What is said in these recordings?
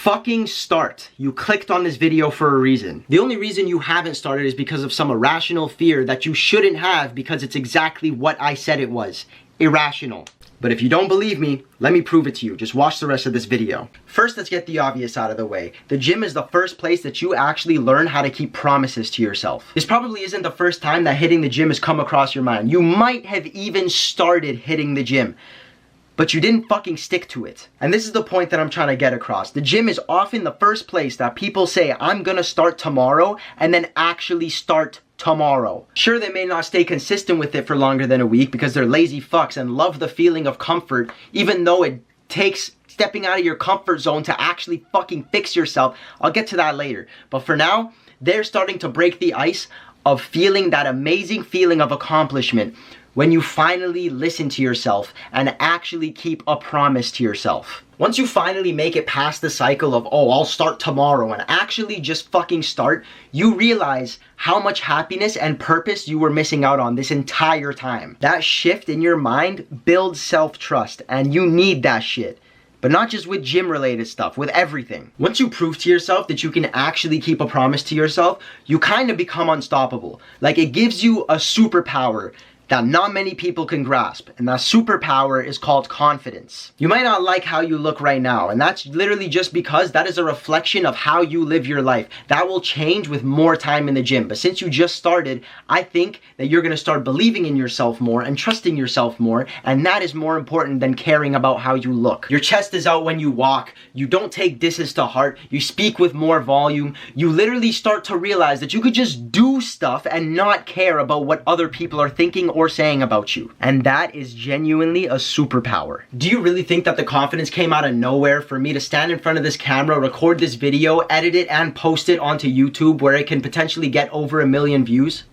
fucking start. You clicked on this video for a reason. The only reason you haven't started is because of some irrational fear that you shouldn't have, because it's exactly what I said it was. Irrational. But if you don't believe me, let me prove it to you. Just watch the rest of this video. First, let's get the obvious out of the way. The gym is the first place that you actually learn how to keep promises to yourself. This probably isn't the first time that hitting the gym has come across your mind. You might have even started hitting the gym, but you didn't fucking stick to it. And this is the point that I'm trying to get across. The gym is often the first place that people say, I'm gonna start tomorrow, and then actually start tomorrow. Sure, they may not stay consistent with it for longer than a week because they're lazy fucks and love the feeling of comfort, even though it takes stepping out of your comfort zone to actually fucking fix yourself. I'll get to that later. But for now, they're starting to break the ice of feeling that amazing feeling of accomplishment when you finally listen to yourself and actually keep a promise to yourself. Once you finally make it past the cycle of, oh, I'll start tomorrow, and actually just fucking start, you realize how much happiness and purpose you were missing out on this entire time. That shift in your mind builds self-trust, and you need that shit. But not just with gym related stuff, with everything. Once you prove to yourself that you can actually keep a promise to yourself, you kind of become unstoppable. Like, it gives you a superpower that not many people can grasp, and that superpower is called confidence. You might not like how you look right now, and that's literally just because that is a reflection of how you live your life. That will change with more time in the gym, but since you just started, I think that you're gonna start believing in yourself more and trusting yourself more, and that is more important than caring about how you look. Your chest is out when you walk, you don't take disses to heart, you speak with more volume, you literally start to realize that you could just do stuff and not care about what other people are thinking or saying about you. And that is genuinely a superpower. Do you really think that the confidence came out of nowhere for me to stand in front of this camera, record this video, edit it, and post it onto YouTube where it can potentially get over 1 million views?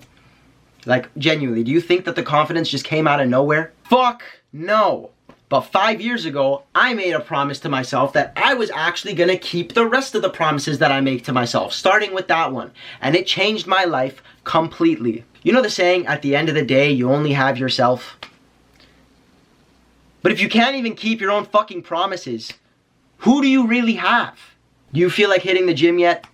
Like, genuinely, do you think that the confidence just came out of nowhere? Fuck no. But 5 years ago, I made a promise to myself that I was actually gonna keep the rest of the promises that I make to myself, starting with that one. And it changed my life completely. You know the saying, at the end of the day, you only have yourself? But if you can't even keep your own fucking promises, who do you really have? Do you feel like hitting the gym yet?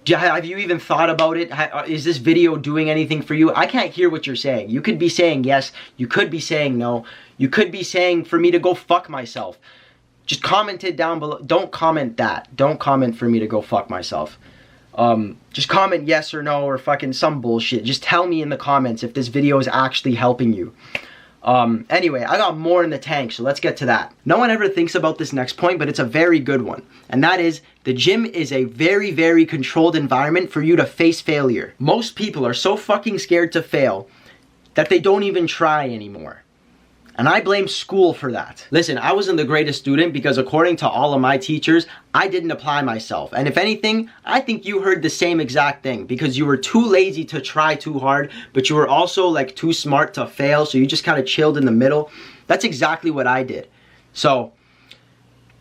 Have you even thought about it? Is this video doing anything for you? I can't hear what you're saying. You could be saying yes, you could be saying no, you could be saying for me to go fuck myself. Just comment it down below. Don't comment that. Don't comment for me to go fuck myself. Just comment yes or no or fucking some bullshit. Just tell me in the comments if this video is actually helping you. Anyway, I got more in the tank, so let's get to that. No one ever thinks about this next point, but it's a very good one. And that is, the gym is a very, very controlled environment for you to face failure. Most people are so fucking scared to fail that they don't even try anymore. And I blame school for that. Listen, I wasn't the greatest student because according to all of my teachers, I didn't apply myself. And if anything, I think you heard the same exact thing because you were too lazy to try too hard, but you were also like too smart to fail. So you just kind of chilled in the middle. That's exactly what I did. So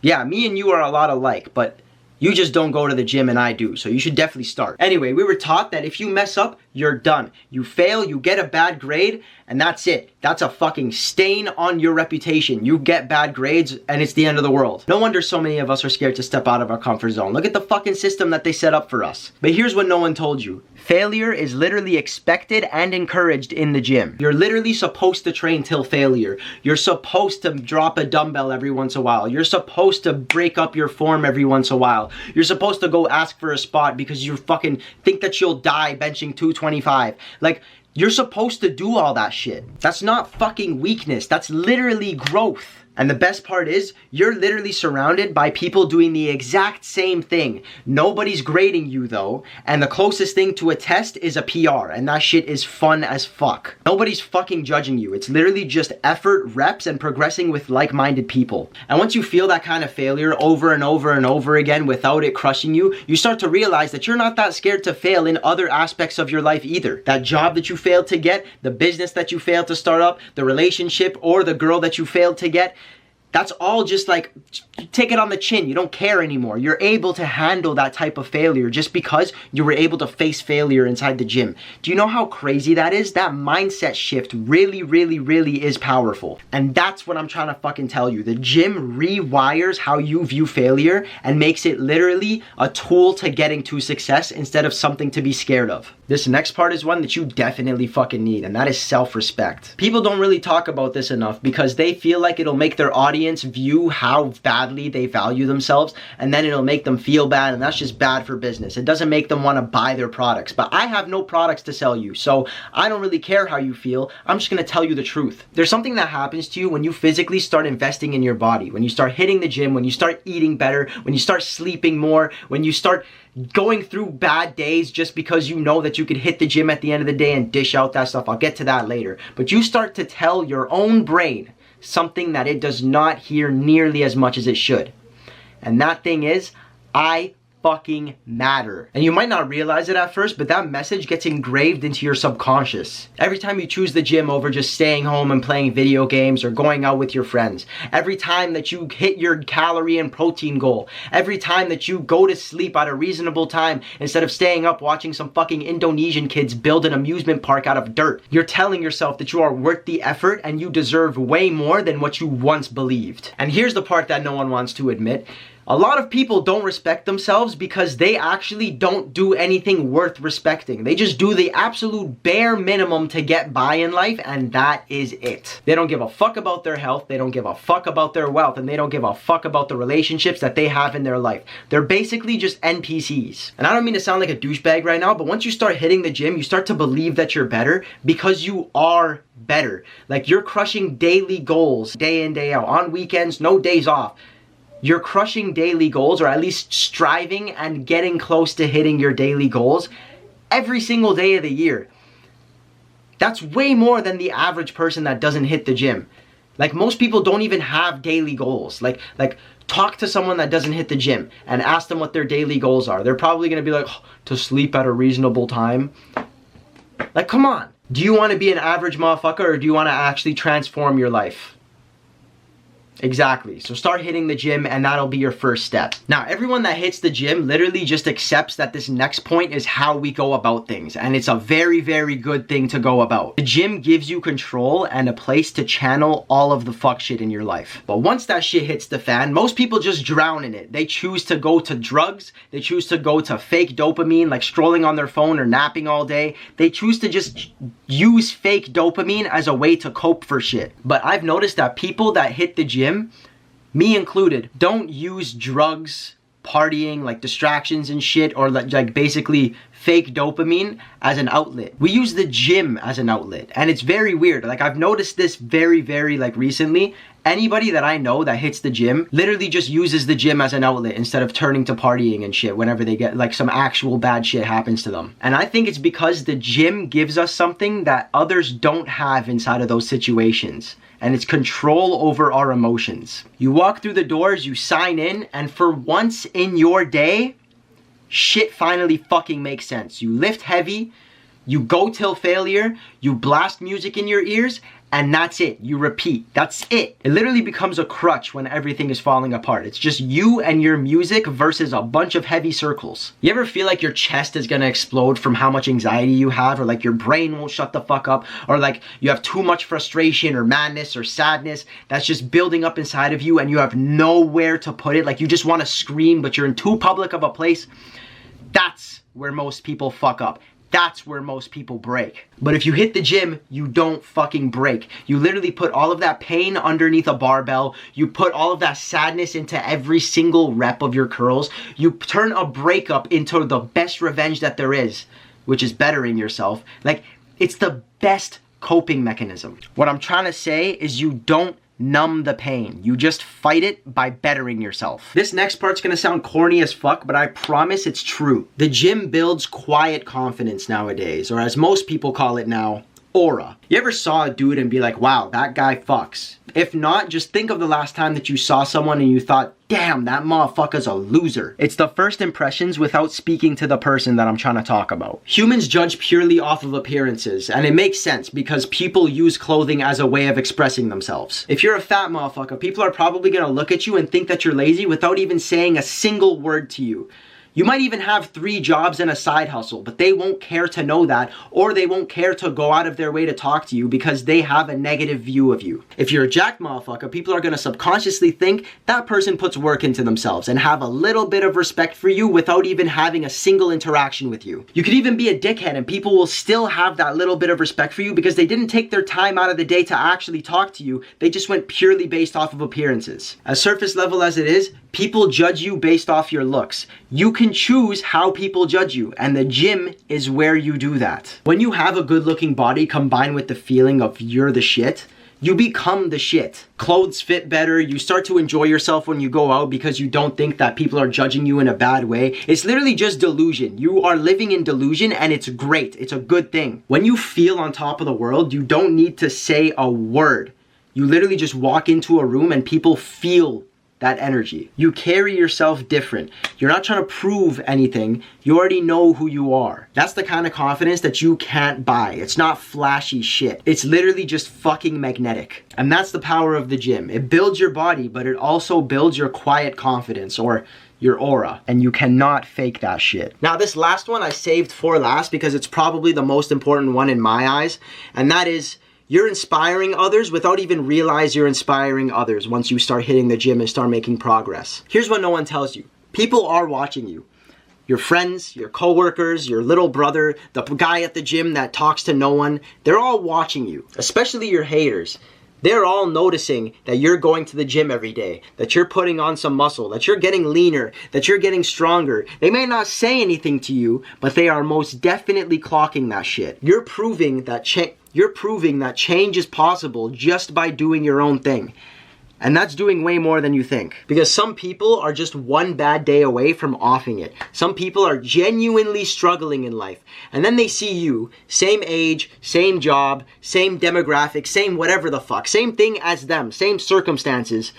yeah, me and you are a lot alike, but you just don't go to the gym and I do, so you should definitely start. Anyway, we were taught that if you mess up, you're done. You fail, you get a bad grade, and that's it. That's a fucking stain on your reputation. You get bad grades, and it's the end of the world. No wonder so many of us are scared to step out of our comfort zone. Look at the fucking system that they set up for us. But here's what no one told you. Failure is literally expected and encouraged in the gym. You're literally supposed to train till failure. You're supposed to drop a dumbbell every once in a while. You're supposed to break up your form every once in a while. You're supposed to go ask for a spot because you fucking think that you'll die benching 225. Like, you're supposed to do all that shit. That's not fucking weakness. That's literally growth. And the best part is, you're literally surrounded by people doing the exact same thing. Nobody's grading you though, and the closest thing to a test is a PR, and that shit is fun as fuck. Nobody's fucking judging you. It's literally just effort, reps, and progressing with like-minded people. And once you feel that kind of failure over and over and over again without it crushing you, you start to realize that you're not that scared to fail in other aspects of your life either. That job that you failed to get, the business that you failed to start up, the relationship or the girl that you failed to get, That's all just like, take it on the chin. You don't care anymore. You're able to handle that type of failure just because you were able to face failure inside the gym. Do you know how crazy that is? That mindset shift really, really, really is powerful. And that's what I'm trying to fucking tell you. The gym rewires how you view failure and makes it literally a tool to getting to success instead of something to be scared of. This next part is one that you definitely fucking need, and that is self-respect. People don't really talk about this enough because they feel like it'll make their audience view how badly they value themselves, and then it'll make them feel bad, and that's just bad for business. It doesn't make them want to buy their products. But I have no products to sell you, so I don't really care how you feel. I'm just gonna tell you the truth. There's something that happens to you when you physically start investing in your body, when you start hitting the gym, when you start eating better, when you start sleeping more, when you start going through bad days just because you know that you could hit the gym at the end of the day and dish out that stuff. I'll get to that later. But you start to tell your own brain something that it does not hear nearly as much as it should. And that thing is, I fucking matter. And you might not realize it at first, but that message gets engraved into your subconscious. Every time you choose the gym over just staying home and playing video games or going out with your friends, every time that you hit your calorie and protein goal, every time that you go to sleep at a reasonable time instead of staying up watching some fucking Indonesian kids build an amusement park out of dirt, you're telling yourself that you are worth the effort and you deserve way more than what you once believed. And here's the part that no one wants to admit. A lot of people don't respect themselves because they actually don't do anything worth respecting. They just do the absolute bare minimum to get by in life, and that is it. They don't give a fuck about their health, they don't give a fuck about their wealth, and they don't give a fuck about the relationships that they have in their life. They're basically just NPCs. And I don't mean to sound like a douchebag right now, but once you start hitting the gym, you start to believe that you're better because you are better. Like, you're crushing daily goals, day in, day out, on weekends, no days off. You're crushing daily goals, or at least striving and getting close to hitting your daily goals every single day of the year. That's way more than the average person that doesn't hit the gym. Like, most people don't even have daily goals. Like talk to someone that doesn't hit the gym and ask them what their daily goals are. They're probably gonna be like, oh, to sleep at a reasonable time. Like, come on. Do you want to be an average motherfucker, or do you want to actually transform your life? Exactly. So start hitting the gym, and that'll be your first step. Now, everyone that hits the gym literally just accepts that this next point is how we go about things, and it's a very, very good thing to go about. The gym gives you control and a place to channel all of the fuck shit in your life. But once that shit hits the fan, most people just drown in it. They choose to go to drugs. They choose to go to fake dopamine, like scrolling on their phone or napping all day. They choose to just use fake dopamine as a way to cope for shit. But I've noticed that people that hit the gym, me included, don't use drugs, partying, like distractions and shit, or like basically fake dopamine as an outlet. We use the gym as an outlet, and it's very weird. Like, I've noticed this very, very like recently. Anybody that I know that hits the gym literally just uses the gym as an outlet instead of turning to partying and shit whenever they get like some actual bad shit happens to them. And I think it's because the gym gives us something that others don't have inside of those situations. And it's control over our emotions. You walk through the doors, you sign in, and for once in your day, shit finally fucking makes sense. You lift heavy, you go till failure, you blast music in your ears, and that's it. You repeat. That's it. It literally becomes a crutch when everything is falling apart. It's just you and your music versus a bunch of heavy circles. You ever feel like your chest is gonna explode from how much anxiety you have, or like your brain won't shut the fuck up, or like you have too much frustration or madness or sadness that's just building up inside of you and you have nowhere to put it? Like, you just want to scream, but you're in too public of a place. That's where most people fuck up. That's where most people break. But if you hit the gym, you don't fucking break. You literally put all of that pain underneath a barbell. You put all of that sadness into every single rep of your curls. You turn a breakup into the best revenge that there is, which is bettering yourself. Like, it's the best coping mechanism. What I'm trying to say is you don't numb the pain. You just fight it by bettering yourself. This next part's gonna sound corny as fuck, but I promise it's true. The gym builds quiet confidence nowadays, or as most people call it now, aura. You ever saw a dude and be like, wow, that guy fucks? If not, just think of the last time that you saw someone and you thought, damn, that motherfucker's a loser. It's the first impressions without speaking to the person that I'm trying to talk about. Humans judge purely off of appearances, and it makes sense because people use clothing as a way of expressing themselves. If you're a fat motherfucker, people are probably gonna look at you and think that you're lazy without even saying a single word to you. You might even have 3 jobs and a side hustle, but they won't care to know that, or they won't care to go out of their way to talk to you because they have a negative view of you. If you're a jacked motherfucker, people are gonna subconsciously think that person puts work into themselves and have a little bit of respect for you without even having a single interaction with you. You could even be a dickhead and people will still have that little bit of respect for you because they didn't take their time out of the day to actually talk to you. They just went purely based off of appearances. As surface level as it is, people judge you based off your looks. You can choose how people judge you, and the gym is where you do that. When you have a good looking body combined with the feeling of you're the shit, you become the shit. Clothes fit better, you start to enjoy yourself when you go out because you don't think that people are judging you in a bad way. It's literally just delusion. You are living in delusion and it's great. It's a good thing. When you feel on top of the world, you don't need to say a word. You literally just walk into a room and people feel that energy. You carry yourself different. You're not trying to prove anything. You already know who you are. That's the kind of confidence that you can't buy. It's not flashy shit. It's literally just fucking magnetic. And that's the power of the gym. It builds your body, but it also builds your quiet confidence, or your aura, and you cannot fake that shit. Now this last one I saved for last because it's probably the most important one in my eyes, and that is, you're inspiring others without even realize you're inspiring others once you start hitting the gym and start making progress. Here's what no one tells you. People are watching you. Your friends, your coworkers, your little brother, the guy at the gym that talks to no one, they're all watching you, especially your haters. They're all noticing that you're going to the gym every day, that you're putting on some muscle, that you're getting leaner, that you're getting stronger. They may not say anything to you, but they are most definitely clocking that shit. You're proving that change is possible just by doing your own thing. And that's doing way more than you think. Because some people are just one bad day away from offing it. Some people are genuinely struggling in life. And then they see you, same age, same job, same demographic, same whatever the fuck, same thing as them, same circumstances.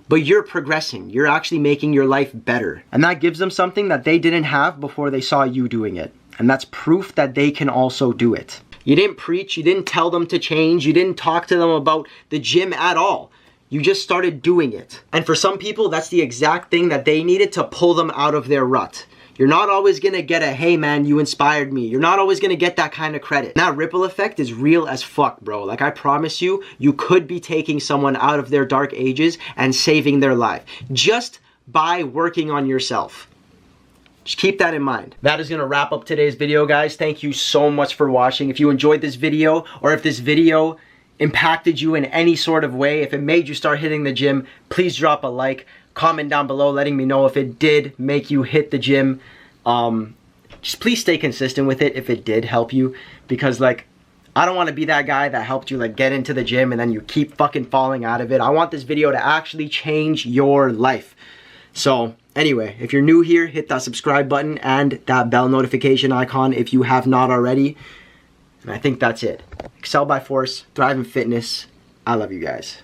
But you're progressing. You're actually making your life better. And that gives them something that they didn't have before they saw you doing it. And that's proof that they can also do it. You didn't preach, you didn't tell them to change, you didn't talk to them about the gym at all. You just started doing it. And for some people, that's the exact thing that they needed to pull them out of their rut. You're not always gonna get a, hey man, you inspired me. You're not always gonna get that kind of credit. That ripple effect is real as fuck, bro. Like I promise you, you could be taking someone out of their dark ages and saving their life. Just by working on yourself. Just keep that in mind. That is gonna wrap up today's video, guys. Thank you so much for watching. If you enjoyed this video, or if this video impacted you in any sort of way, if it made you start hitting the gym, please drop a like, comment down below letting me know if it did make you hit the gym. Just please stay consistent with it if it did help you, because like, I don't want to be that guy that helped you like get into the gym and then you keep fucking falling out of it. I want this video to actually change your life. So anyway, if you're new here, hit that subscribe button and that bell notification icon if you have not already. And I think that's it. Excel by Force, thrive in fitness. I love you guys.